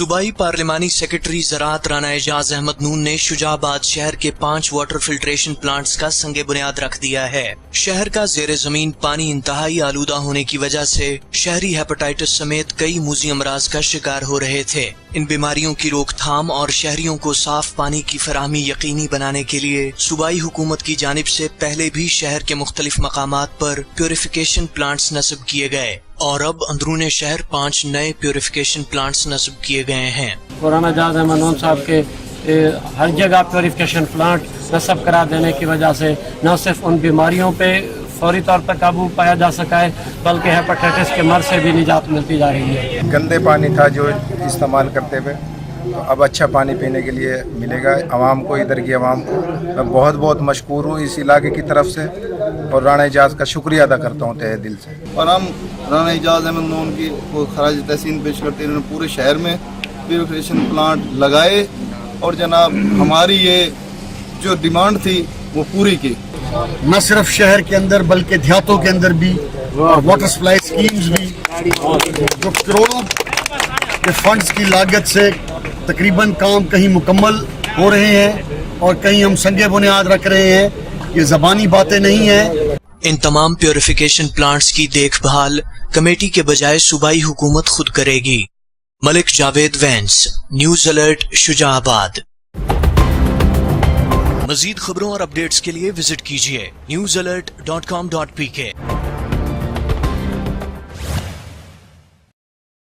सूबाई पार्लिमानी सेक्रेटरी ज़राअत राना एजाज अहमद नून ने शुजाबाद शहर के 5 वाटर फिल्ट्रेशन प्लांट्स का संगे बुनियाद रख दिया है। शहर का जेर जमीन पानी इंतहाई आलूदा होने की वजह से शहरी हेपेटाइटिस समेत कई मुज़ी अमराज का शिकार हो रहे थे। इन बीमारियों की रोकथाम और शहरियों को साफ पानी की फराहमी यकीनी बनाने के लिए सूबाई हुकूमत की जानिब से पहले भी शहर के मुख्तलिफ मकामात पर प्योरिफिकेशन प्लांट्स नस्ब किए गए और अब अंदरूने शहर 5 नए प्योरिफिकेशन प्लांट्स नस्ब किए गए हैं। राना एजाज अहमद नून साहब के हर जगह प्योरिफिकेशन प्लांट नस्ब करा देने की वजह से न सिर्फ उन बीमारियों पे फौरी तौर पर काबू पाया जा सका है, बल्कि हेपेटाइटिस के मर्ज से भी निजात मिलती जा रही है। गंदे पानी था जो इस्तेमाल करते हुए, तो अब अच्छा पानी पीने के लिए मिलेगा आवाम को। इधर की आवाम को मैं बहुत बहुत मशकूर हूँ इस इलाके की तरफ से और राना एजाज का शुक्रिया अदा करता हूँ तहे दिल से। और हम राना एजाज अहमद नून की वो खराज तहसीन पेश करते हैं। इन्होंने पूरे शहर में प्यूरिफिकेशन प्लांट लगाए और जनाब हमारी ये जो डिमांड थी वो पूरी की। न सिर्फ शहर के अंदर बल्कि देहातों के अंदर भी वाटर सप्लाई स्कीम्स भी जो करोड़ों के फंड्स की लागत से तकरीबन काम कहीं मुकम्मल हो रहे हैं और कहीं हम संगे बुनियाद रख रहे हैं। ये ज़बानी बातें नहीं हैं। इन तमाम प्योरिफिकेशन प्लांट्स की देखभाल कमेटी के बजाय सूबाई हुकूमत खुद करेगी। Malik Javed Wains, news alert, Shujabad. मज़ीद खबरों और अपडेट्स के लिए विजिट कीजिए newsalert.com.pk।